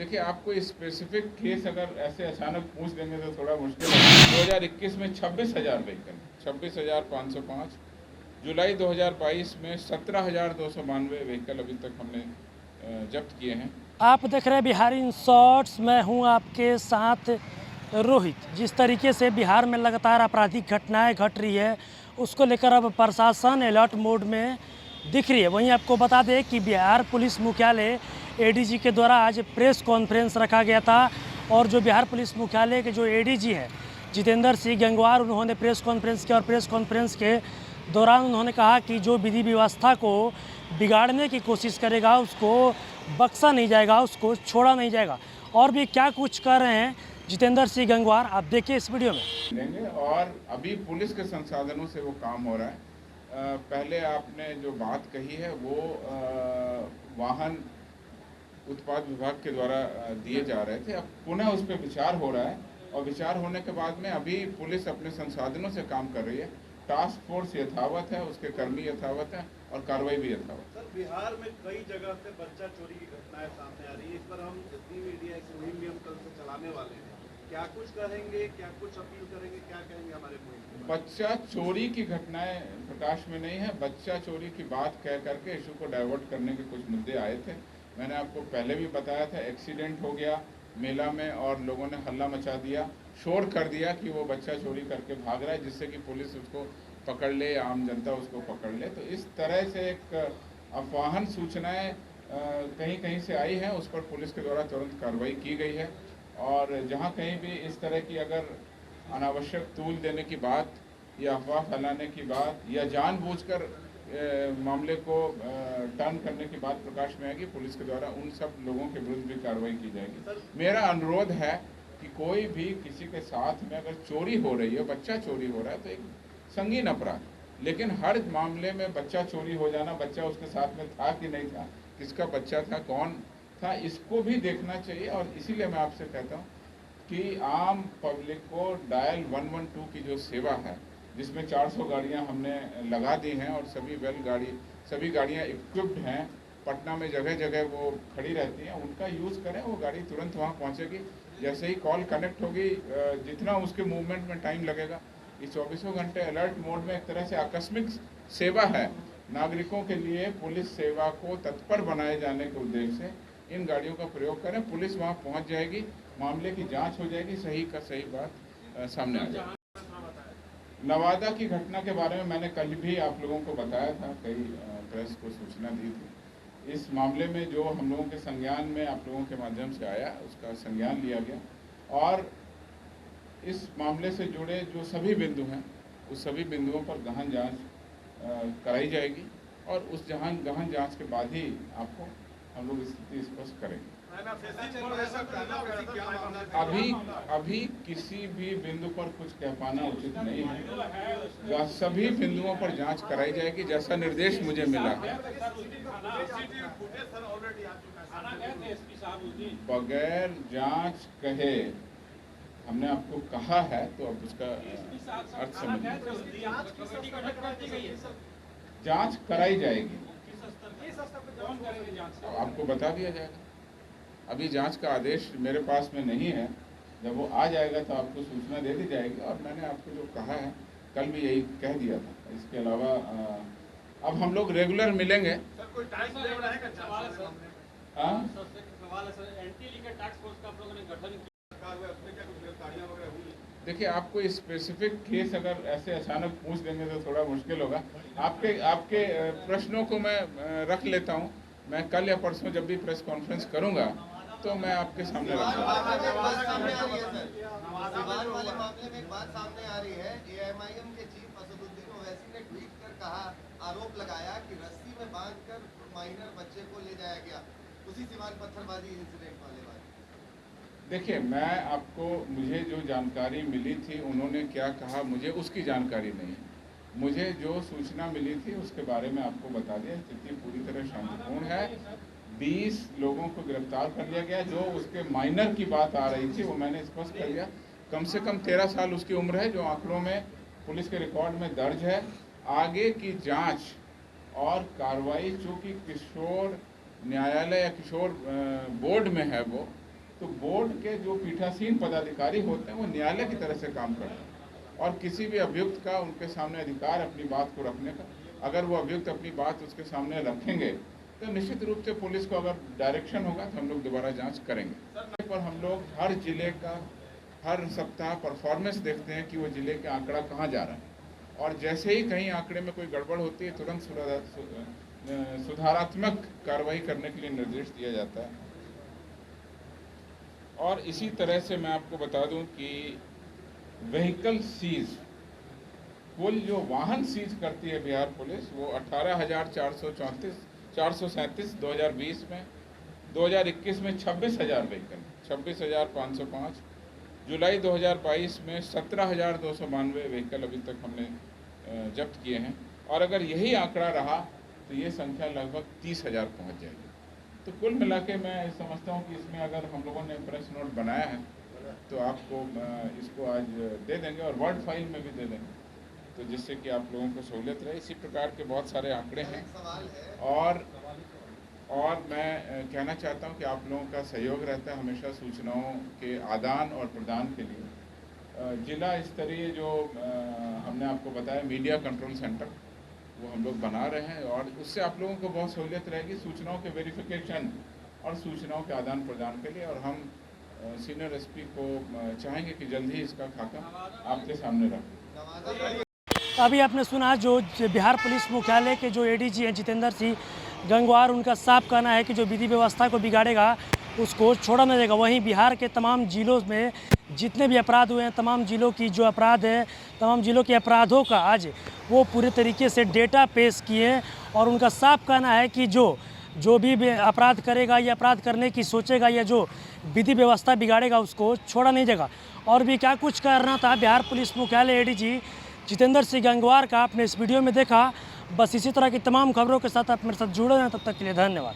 देखिए, आपको specific case अगर ऐसे अचानक पूछ देंगे तो थोड़ा मुश्किल है। 2021 में 26,000 व्हीकल, 26,505। जुलाई 2022 में 17,292 व्हीकल अभी तक हमने जब्त किए हैं। आप देख रहे हैं बिहार इन शॉर्ट्स, मैं हूं आपके साथ रोहित। जिस तरीके से बिहार में लगातार आपराधिक घटनाएं घट रही है, उसको लेकर अब प्रशासन अलर्ट मोड में दिख रही है। वहीं आपको बता दें कि बिहार पुलिस मुख्यालय एडीजी के द्वारा आज प्रेस कॉन्फ्रेंस रखा गया था और जो बिहार पुलिस मुख्यालय के जो एडीजी है जितेंद्र सिंह गंगवार, उन्होंने प्रेस कॉन्फ्रेंस किया और प्रेस कॉन्फ्रेंस के दौरान उन्होंने कहा कि जो विधि व्यवस्था को बिगाड़ने की कोशिश करेगा उसको बख्शा नहीं जाएगा, उसको छोड़ा नहीं जाएगा। और भी क्या कुछ कर रहे हैं जितेंद्र सिंह गंगवार, आप देखिए इस वीडियो में। लेंगे और अभी पुलिस के संसाधनों से वो काम हो रहा है। पहले आपने जो बात कही है वो वाहन उत्पाद विभाग के द्वारा दिए जा रहे थे। अब पुनः उस पर विचार हो रहा है और विचार होने के बाद में अभी पुलिस अपने संसाधनों से काम कर रही है। टास्क फोर्स यथावत है, उसके कर्मी यथावत है और कार्रवाई भी यथावत। सर, बिहार में कई जगह से बच्चा चोरी की घटनाएं सामने आ रही है। इस पर हम जितनी मीडिया एक मुहिम भी हम कल से चलाने वाले हैं। क्या कुछ करेंगे, क्या कुछ अपील करेंगे, क्या कहेंगे हमारे मुहिम? बच्चा चोरी की घटनाएं प्रकाश में नहीं है। बच्चा चोरी की बात कह करके इशू को डाइवर्ट करने के कुछ मुद्दे आए थे। मैंने आपको पहले भी बताया था, एक्सीडेंट हो गया मेला में और लोगों ने हल्ला मचा दिया, शोर कर दिया कि वो बच्चा चोरी करके भाग रहा है, जिससे कि पुलिस उसको पकड़ ले, आम जनता उसको पकड़ ले। तो इस तरह से एक अफवाहन सूचनाएं कहीं कहीं से आई हैं, उस पर पुलिस के द्वारा तुरंत कार्रवाई की गई है। और जहां कहीं भी इस तरह की अगर अनावश्यक तूल देने की बात या अफवाह फैलाने की बात या जानबूझकर मामले को टर्न करने की बात प्रकाश में आएगी, पुलिस के द्वारा उन सब लोगों के विरुद्ध भी कार्रवाई की जाएगी। मेरा अनुरोध है कि कोई भी किसी के साथ में अगर चोरी हो रही है, बच्चा चोरी हो रहा है, तो एक संगीन अपराध, लेकिन हर मामले में बच्चा चोरी हो जाना, बच्चा उसके साथ में था कि नहीं था, किसका बच्चा था, कौन था, इसको भी देखना चाहिए। और इसीलिए मैं आपसे कहता हूँ कि आम पब्लिक को डायल 112 की जो सेवा है, जिसमें 400 गाड़ियां हमने लगा दी हैं और सभी गाड़ियां इक्विप्ड हैं, पटना में जगह जगह वो खड़ी रहती हैं, उनका यूज़ करें। वो गाड़ी तुरंत वहाँ पहुँचेगी, जैसे ही कॉल कनेक्ट होगी, जितना उसके मूवमेंट में टाइम लगेगा। इस 24 घंटे अलर्ट मोड में एक तरह से आकस्मिक सेवा है। नागरिकों के लिए पुलिस सेवा को तत्पर बनाए जाने के उद्देश्य से इन गाड़ियों का प्रयोग करें। पुलिस वहाँ पहुँच जाएगी, मामले की जांच हो जाएगी, सही का सही बात सामने आ जाएगी। नवादा की घटना के बारे में मैंने कल भी आप लोगों को बताया था, कई प्रेस को सूचना दी थी। इस मामले में जो हम लोगों के संज्ञान में आप लोगों के माध्यम से आया, उसका संज्ञान लिया गया और इस मामले से जुड़े जो सभी बिंदु हैं, उस सभी बिंदुओं पर गहन जांच कराई जाएगी और उस गहन जांच के बाद ही आपको हम लोग स्थिति स्पष्ट करेंगे। अभी किसी भी बिंदु पर कुछ कह पाना उचित नहीं है। सभी बिंदुओं पर जांच कराई जाएगी जैसा निर्देश मुझे मिला है। बगैर जांच कहे हमने आपको कहा है, तो अब उसका अर्थ समझिए। जांच कराई जाएगी, आपको बता दिया जाएगा। अभी जांच का आदेश मेरे पास में नहीं है, जब वो आ जाएगा तो आपको सूचना दे दी जाएगी। और मैंने आपको जो कहा है कल भी यही कह दिया था। इसके अलावा अब हम लोग रेगुलर मिलेंगे। देखिए, आपको स्पेसिफिक केस अगर ऐसे अचानक पूछ देंगे तो थोड़ा मुश्किल होगा। आपके प्रश्नों को मैं रख लेता हूँ। मैं कल या परसों जब भी प्रेस कॉन्फ्रेंस करूँगा तो मैं आपके सामने रखूँगा। आरोप लगाया कि रस्सी में बांधकर माइनर बच्चे को ले जाया गया, उसी सीमान पत्थरबाजी इंसिडेंट वाले बात। देखिए, मुझे जो जानकारी मिली थी, उन्होंने क्या कहा, मुझे उसकी जानकारी नहीं है। मुझे जो सूचना मिली थी उसके बारे में आपको बता दिया। स्थिति पूरी तरह शांतिपूर्ण है। 20 लोगों को गिरफ्तार कर लिया गया। जो उसके माइनर की बात आ रही थी वो मैंने स्पष्ट कर दिया। कम से कम 13 साल उसकी उम्र है, जो आंकड़ों में पुलिस के रिकॉर्ड में दर्ज है। आगे की जांच और कार्रवाई, चूँकि किशोर न्यायालय या किशोर बोर्ड में है, वो तो बोर्ड के जो पीठासीन पदाधिकारी होते हैं वो न्यायालय की तरह से काम करते हैं और किसी भी अभियुक्त का उनके सामने अधिकार अपनी बात को रखने का। अगर वो अभियुक्त अपनी बात उसके सामने रखेंगे तो निश्चित रूप से पुलिस को अगर डायरेक्शन होगा तो हम लोग दोबारा जांच करेंगे। पर हम लोग हर जिले का हर सप्ताह परफॉर्मेंस देखते हैं कि वो जिले का आंकड़ा कहाँ जा रहा है और जैसे ही कहीं आंकड़े में कोई गड़बड़ होती है तुरंत सुधारात्मक कार्रवाई करने के लिए निर्देश दिया जाता है। और इसी तरह से मैं आपको बता दूं कि व्हीकल सीज, कुल जो वाहन सीज करती है बिहार पुलिस वो 18,437 2020 में, 2021 में 26,000 व्हीकल, 26,505, जुलाई 2022 में 17,292 व्हीकल अभी तक हमने जब्त किए हैं और अगर यही आंकड़ा रहा तो ये संख्या लगभग 30,000 पहुँच जाएगी। तो कुल मिला के मैं समझता हूँ कि इसमें अगर हम लोगों ने प्रेस नोट बनाया है तो आपको इसको आज दे देंगे और वर्ड फाइल में भी दे देंगे, तो जिससे कि आप लोगों को सहूलियत रहे। इसी प्रकार के बहुत सारे आंकड़े हैं और मैं कहना चाहता हूं कि आप लोगों का सहयोग रहता है हमेशा सूचनाओं के आदान और प्रदान के लिए। जिला स्तरीय जो हमने आपको बताया मीडिया कंट्रोल सेंटर वो हम लोग बना रहे हैं और उससे आप लोगों को बहुत सहूलियत रहेगी सूचनाओं के वेरिफिकेशन और सूचनाओं के आदान प्रदान के लिए। और हम सीनियर एसपी को चाहेंगे कि जल्द ही इसका खाका आपके सामने रखें। अभी आपने सुना जो बिहार पुलिस मुख्यालय के जो एडीजी हैं जितेंद्र सिंह गंगवार, उनका साफ कहना है कि जो विधि व्यवस्था को बिगाड़ेगा उसको छोड़ा नहीं जाएगा। वहीं बिहार के तमाम जिलों में जितने भी अपराध हुए हैं, तमाम जिलों की जो अपराध है, तमाम जिलों के अपराधों का आज वो पूरे तरीके से डेटा पेश किए और उनका साफ कहना है कि जो भी अपराध करेगा या अपराध करने की सोचेगा या जो विधि व्यवस्था बिगाड़ेगा उसको छोड़ा नहीं जाएगा। और भी क्या कुछ करना था बिहार पुलिस मुख्यालय एडीजी जितेंद्र सिंह गंगवार का आपने इस वीडियो में देखा। बस इसी तरह की तमाम खबरों के साथ आप मेरे साथ जुड़े रहें, तब तक के लिए धन्यवाद।